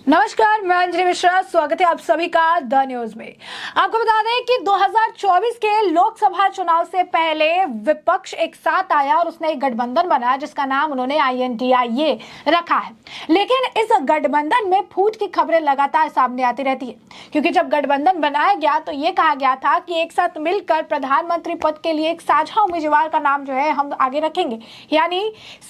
नमस्कार, मैं अंजलि मिश्रा। स्वागत है आप सभी का द न्यूज में। आपको बता दें कि 2024 के लोकसभा चुनाव से पहले विपक्ष एक साथ आया और उसने एक गठबंधन बनाया जिसका नाम उन्होंने INDIA रखा है। लेकिन इस गठबंधन में फूट की खबरें लगातार सामने आती रहती है, क्योंकि जब गठबंधन बनाया गया तो ये कहा गया था कि एक साथ मिलकर प्रधानमंत्री पद के लिए एक साझा उम्मीदवार का नाम जो है हम आगे रखेंगे, यानी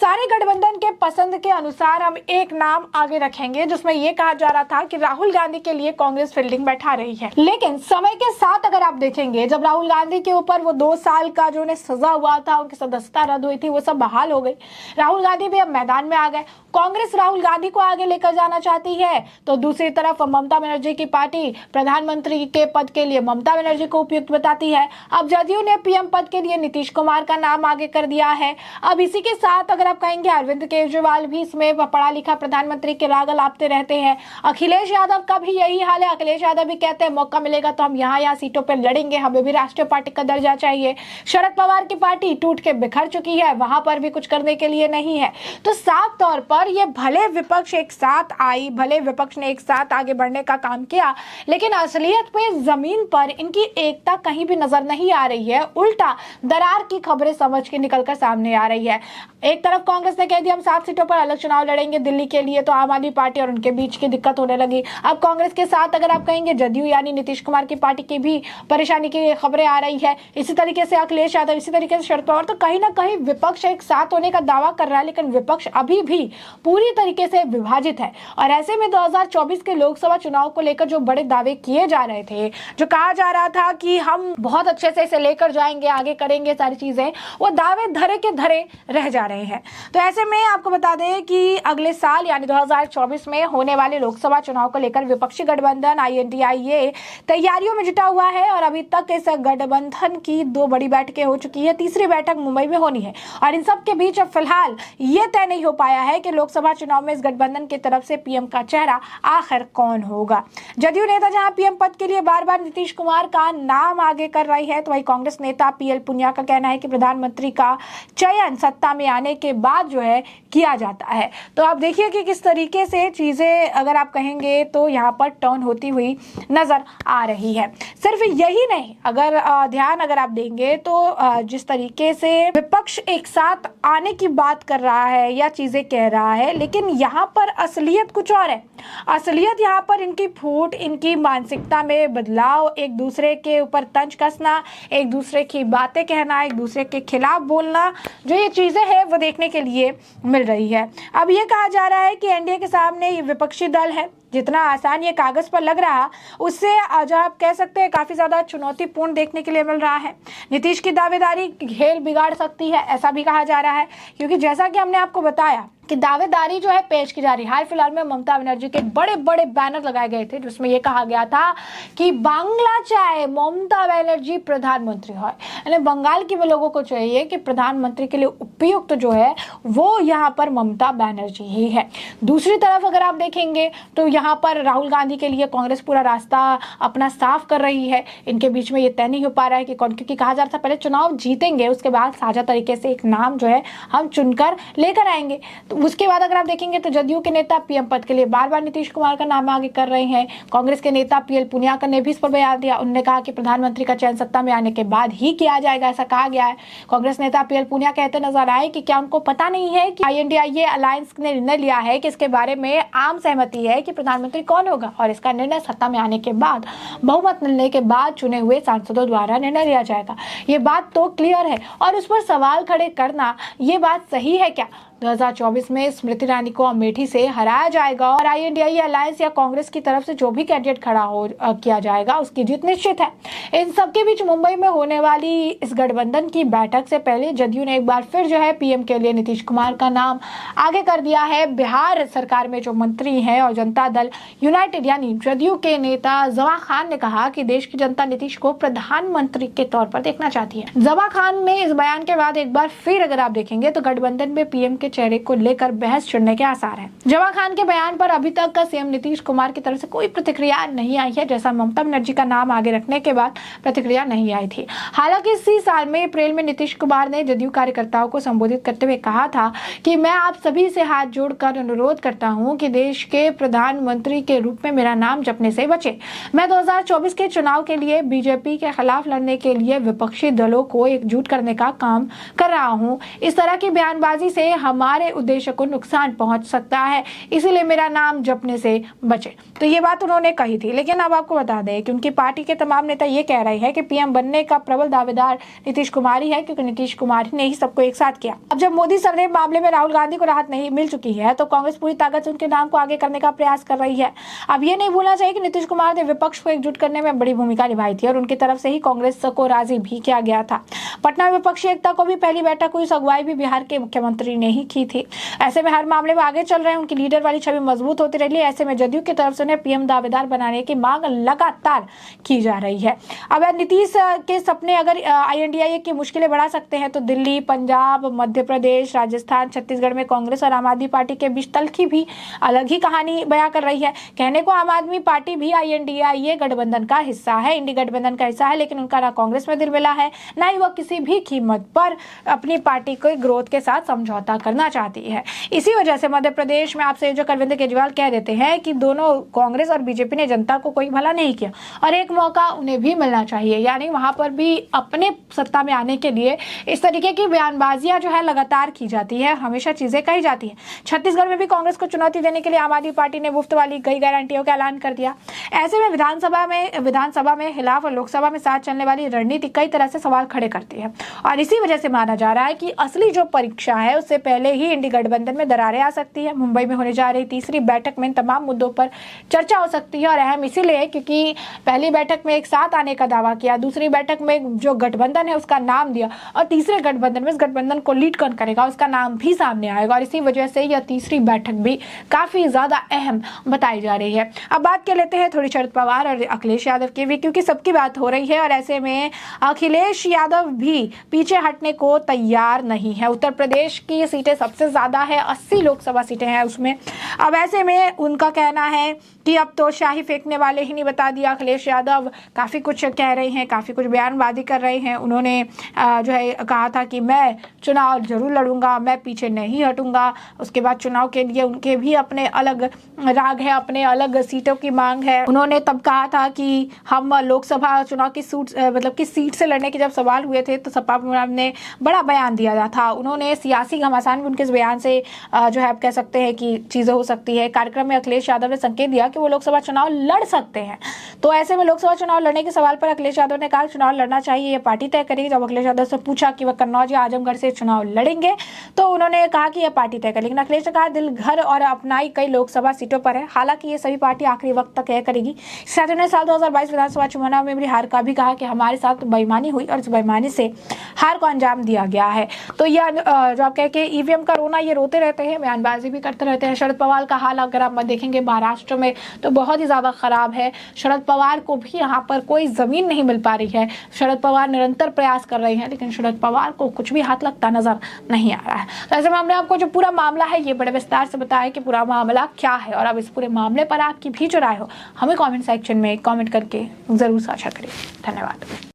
सारे गठबंधन के पसंद के अनुसार हम एक नाम आगे रखेंगे, जिसमें यह कहा जा रहा था कि राहुल गांधी के लिए कांग्रेस फील्डिंग बैठा रही है। लेकिन समय के साथ अगर आप देखेंगे, जब राहुल गांधी के ऊपर वो 2 साल का जो उन्हें सजा हुआ था, उनकी सदस्यता रद्द हुई थी, वो सब बहाल हो गई। राहुल गांधी भी अब मैदान में आ गए। कांग्रेस राहुल गांधी को आगे लेकर जाना चाहती है, तो दूसरी तरफ ममता बनर्जी की पार्टी प्रधानमंत्री के पद के लिए ममता बनर्जी को उपयुक्त बताती है। अब जदयू ने PM पद के लिए नीतीश कुमार का नाम आगे कर दिया है। अब इसी के साथ अगर आप कहेंगे अरविंद केजरीवाल भी इसमें पढ़ा लिखा प्रधानमंत्री के राग अलापते रहते हैं। अखिलेश यादव का भी यही हाल है। अखिलेश यादव भी कहते हैं मौका मिलेगा तो हम यहाँ सीटों पर लड़ेंगे, हमें भी राष्ट्रीय पार्टी का दर्जा चाहिए। शरद पवार की पार्टी टूट के बिखर चुकी है, वहां पर भी कुछ करने के लिए नहीं है। तो साफ तौर पर ये भले विपक्ष एक साथ आई, भले विपक्ष ने एक साथ आगे बढ़ने का काम किया, लेकिन असलियत में जमीन पर इनकी एकता कहीं भी नजर नहीं आ रही है। उल्टा दरार की खबरें समझ के निकलकर सामने आ रही है। एक तरफ कांग्रेस ने कह दिया हम 7 सीटों पर अलग चुनाव लड़ेंगे दिल्ली के लिए, तो आम आदमी पार्टी और उनके बीच की दिक्कत होने लगी। अब कांग्रेस के साथ अगर आप कहेंगे जदयू यानी नीतीश कुमार की पार्टी की भी परेशानी की खबरें आ रही है। इसी तरीके से अखिलेश यादव, इसी तरीके से शरद पवार। तो कहीं ना कहीं विपक्ष एक साथ होने का दावा कर रहा है, लेकिन विपक्ष अभी भी पूरी तरीके से विभाजित है। और ऐसे में 2024 के लोकसभा चुनाव को लेकर जो बड़े दावे किए जा रहे थे, जो कहा जा रहा था कि हम बहुत अच्छे से इसे लेकर जाएंगे, आगे करेंगे सारी चीजें, वो दावे धरे के धरे रह जा रहे हैं। तो ऐसे में आपको बता दें कि अगले साल यानी 2024 में होने वाले लोकसभा चुनाव को लेकर विपक्षी गठबंधन INDIA तैयारियों में जुटा हुआ है। और अभी तक इस गठबंधन की 2 बड़ी बैठकें हो चुकी है, तीसरी बैठक मुंबई में होनी है। और इन सब के बीच अब फिलहाल ये तय नहीं हो पाया है कि लोकसभा चुनाव में इस गठबंधन की तरफ से PM का चेहरा आखिर कौन होगा। जदयू नेता जहां PM पद के लिए बार बार नीतीश कुमार का नाम आगे कर रही है, तो वही कांग्रेस नेता PL पुनिया का कहना है कि प्रधानमंत्री का चयन सत्ता में आने के बाद जो है किया जाता है। तो आप देखिए कि किस तरीके से चीजें अगर आप कहेंगे तो यहाँ पर टर्न होती हुई नजर आ रही है। सिर्फ यही नहीं, अगर ध्यान अगर आप देंगे तो जिस तरीके से विपक्ष एक साथ आने की बात कर रहा है या चीजें कह रहा है, लेकिन यहाँ पर असलियत कुछ और है। असलियत यहाँ पर इनकी फूट, इनकी मानसिकता में बदलाव, एक दूसरे के ऊपर तंज कसना, एक दूसरे की बातें कहना, एक दूसरे के खिलाफ बोलना, जो ये चीजें हैं वो देखने के लिए मिल रही है। अब ये कहा जा रहा है कि NDA के सामने ये विपक्षी दल है, जितना आसान ये कागज पर लग रहा, उससे आज आप कह सकते हैं काफी ज्यादा चुनौतीपूर्ण देखने के लिए मिल रहा है। नीतीश की दावेदारी खेल बिगाड़ सकती है, ऐसा भी कहा जा रहा है, क्योंकि जैसा कि हमने आपको बताया कि दावेदारी जो है पेश की जा रही है। हाल फिलहाल में ममता बनर्जी के बड़े बड़े बैनर लगाए गए थे, जिसमें यह कहा गया था कि बांग्ला चाहे ममता बनर्जी प्रधानमंत्री हो, यानी बंगाल के लोगों को चाहिए कि प्रधानमंत्री के लिए उपयुक्त जो है वो यहाँ पर ममता बनर्जी ही है। दूसरी तरफ अगर आप देखेंगे तो यहाँ पर राहुल गांधी के लिए कांग्रेस पूरा रास्ता अपना साफ कर रही है। इनके बीच में ये तय नहीं हो पा रहा है कि कौन, क्योंकि कहा जा रहा था पहले चुनाव जीतेंगे, उसके बाद साझा तरीके से एक नाम जो है हम चुनकर लेकर आएंगे। तो उसके बाद अगर आप देखेंगे तो जदयू के नेता PM पद के लिए बार बार नीतीश कुमार का नाम आगे कर रहे हैं। कांग्रेस के नेता PL पुनिया ने भी इस पर बयान दिया। उन्होंने कहा कि प्रधानमंत्री का चयन सत्ता में आने के बाद ही किया जाएगा, ऐसा कहा गया है। कांग्रेस नेता PL पुनिया कहते नजर आए कि क्या उनको पता नहीं है कि INDIA अलायंस ने निर्णय लिया है कि इसके बारे में आम सहमति है कि प्रधानमंत्री कौन होगा, और इसका निर्णय सत्ता में आने के बाद बहुमत मिलने के बाद चुने हुए सांसदों द्वारा निर्णय लिया जाएगा। ये बात तो क्लियर है, और उस पर सवाल खड़े करना ये बात सही है क्या? 2024 में स्मृति ईरानी को अमेठी से हराया जाएगा और INDIA अलायंस या कांग्रेस की तरफ से जो भी कैंडिडेट खड़ा हो किया जाएगा उसकी जीत निश्चित है। इन सबके बीच मुंबई में होने वाली इस गठबंधन की बैठक से पहले जदयू ने एक बार फिर जो है PM के लिए नीतीश कुमार का नाम आगे कर दिया है। बिहार सरकार में जो मंत्री हैं और जनता दल यूनाइटेड यानी जदयू के नेता जवा खान ने कहा कि देश की जनता नीतीश को प्रधानमंत्री के तौर पर देखना चाहती है। जवा खान में इस बयान के बाद एक बार फिर अगर आप देखेंगे तो गठबंधन में PM के के चेहरे को लेकर बहस छिड़ने के आसार हैं। जवा खान के बयान पर अभी तक सीएम नीतीश कुमार की तरफ से कोई प्रतिक्रिया नहीं आई है, जैसा ममता बनर्जी का नाम आगे रखने के बाद प्रतिक्रिया नहीं आई थी। हालांकि इसी साल में अप्रैल में नीतीश कुमार ने जदयू कार्यकर्ताओं को संबोधित करते हुए कहा था कि मैं आप सभी से हाथ जोड़कर अनुरोध करता हूं कि देश के प्रधानमंत्री के रूप में मेरा नाम जपने से बचे। मैं 2024 के चुनाव के लिए बीजेपी के खिलाफ लड़ने के लिए विपक्षी दलों को एकजुट करने का काम कर रहा हूं। इस तरह की बयानबाजी से हमारे उद्देश्य को नुकसान पहुंच सकता है, इसीलिए मेरा नाम जपने से बचे। तो ये बात उन्होंने कही थी। लेकिन अब आपको बता दें कि उनकी पार्टी के तमाम नेता ये कह रहे हैं कि पीएम बनने का प्रबल दावेदार नीतीश कुमार ही है, क्योंकि नीतीश कुमार ने ही सबको एक साथ किया। अब जब मोदी सरनेम मामले में राहुल गांधी को राहत नहीं मिल चुकी है, तो कांग्रेस पूरी ताकत से उनके नाम को आगे करने का प्रयास कर रही है। अब ये नहीं भूलना चाहिए कि नीतीश कुमार ने विपक्ष को एकजुट करने में बड़ी भूमिका निभाई थी और उनकी तरफ से ही कांग्रेस को राजी भी किया गया था। पटना में विपक्षी एकता को भी पहली बैठक हुई, अगुवाई भी बिहार के मुख्यमंत्री ने ही की थी। ऐसे में हर मामले में आगे चल रहे हैं, उनकी लीडर वाली छवि मजबूत होती रही। ऐसे में जदयू की तरफ से उन्हें पीएम दावेदार बनाने की मांग लगातार की जा रही है। अब नीतीश के सपने अगर INDIA की मुश्किलें बढ़ा सकते हैं, तो दिल्ली, पंजाब, मध्य प्रदेश, राजस्थान, छत्तीसगढ़ में कांग्रेस और आम आदमी पार्टी के बीच तल्खी भी अलग ही कहानी बयां कर रही है। कहने को आम आदमी पार्टी भी INDIA गठबंधन का हिस्सा है, इंडी गठबंधन का हिस्सा है, लेकिन उनका ना कांग्रेस में दिल मिला है, ना ही वह किसी भी कीमत पर अपनी पार्टी को ग्रोथ के साथ समझौता करना चाहती है। इसी वजह से मध्य प्रदेश में आपसे जो अरविंद केजरीवाल कह देते हैं कि दोनों कांग्रेस और बीजेपी ने जनता को कोई भला नहीं किया और एक मौका उन्हें भी मिलना चाहिए, यानी वहां पर भी अपने सत्ता में आने के लिए इस तरीके की बयानबाजियां जो है लगातार की जाती है, हमेशा चीजें कही जाती है। छत्तीसगढ़ में भी कांग्रेस को चुनौती देने के लिए आम आदमी पार्टी ने मुफ्त वाली कई गारंटियों का ऐलान कर दिया। ऐसे में विधानसभा में खिलाफ और लोकसभा में साथ चलने वाली रणनीति कई तरह से सवाल खड़े करती है और इसी वजह से माना जा रहा है कि असली जो परीक्षा है उससे पहले ही इंडी गठबंधन में दरारें आ सकती है। मुंबई में होने जा रही तीसरी बैठक में तमाम मुद्दों पर चर्चा हो सकती है और अहम इसीलिए क्योंकि पहली बैठक में एक साथ आने का दावा किया, दूसरी बैठक में जो गठबंधन है उसका नाम दिया और तीसरे गठबंधन में इस गठबंधन को लीड कौन करेगा उसका नाम भी सामने आएगा और इसी वजह से यह तीसरी बैठक भी काफी ज्यादा अहम बताई जा रही है। अब बात कर लेते हैं थोड़ी शरद पवार और अखिलेश यादव की भी, क्योंकि सबकी बात हो रही है और ऐसे में अखिलेश यादव भी पीछे हटने को तैयार नहीं है। उत्तर प्रदेश की सीटें सबसे ज्यादा है, 80 लोकसभा सीटें हैं उसमें। अब ऐसे में उनका कहना है कि अब तो शाही फेंकने वाले ही नहीं, बता दिया। अखिलेश यादव काफी कुछ कह रहे हैं, काफी कुछ बयानबाजी कर रहे हैं। उन्होंने जो है कहा था कि मैं चुनाव जरूर लड़ूंगा, मैं पीछे नहीं हटूंगा। उसके बाद चुनाव के लिए उनके भी अपने अलग राग है, अपने अलग सीटों की मांग है। उन्होंने तब कहा था कि हम लोकसभा चुनाव की सीट से लड़ने के जब सवाल हुए थे तो सपा ने बड़ा बयान दिया था। उन्होंने सियासी घमासान भी उनके इस बयान से जो है आप कह सकते हैं कि चीजें हो सकती है। कार्यक्रम में अखिलेश यादव ने संकेत दिया कि वो लोकसभा चुनाव लड़ सकते हैं। तो ऐसे में लोकसभा चुनाव लड़ने के सवाल पर अखिलेश यादव ने कहा चुनाव लड़ना चाहिए, ये पार्टी तय करेगी। जब अखिलेश यादव से पूछा कि वह कन्नौज या आजमगढ़ से चुनाव लड़ेंगे तो उन्होंने कहा कि यह पार्टी तय करेगी। लेकिन अखिलेश ने कहा दिल घर और अपनाई कई लोकसभा सीटों पर है, हालांकि ये सभी पार्टी आखिरी वक्त तक तय करेगी। साथ ही साल 2022 विधानसभा चुनाव में भी हार का भी कहा कि हमारे साथ बेईमानी हुई और इस बेईमानी से हार को अंजाम दिया गया है। तो यह जो आप कह के ईवीएम का रोना, ये रोते रहते हैं, बयानबाजी भी करते रहते हैं। शरद पवार का हाल अगर आप देखेंगे महाराष्ट्र में तो बहुत ही ज्यादा खराब है। शरद पवार को भी यहाँ पर कोई जमीन नहीं मिल पा रही है। शरद पवार निरंतर प्रयास कर रहे हैं लेकिन शरद पवार को कुछ भी हाथ लगता नजर नहीं आ रहा है। तो ऐसे में हमने आपको जो पूरा मामला है ये बड़े विस्तार से बताया कि पूरा मामला क्या है और अब इस पूरे मामले पर आपकी भी जो राय हो हमें कमेंट सेक्शन में कमेंट करके जरूर साझा करें। धन्यवाद।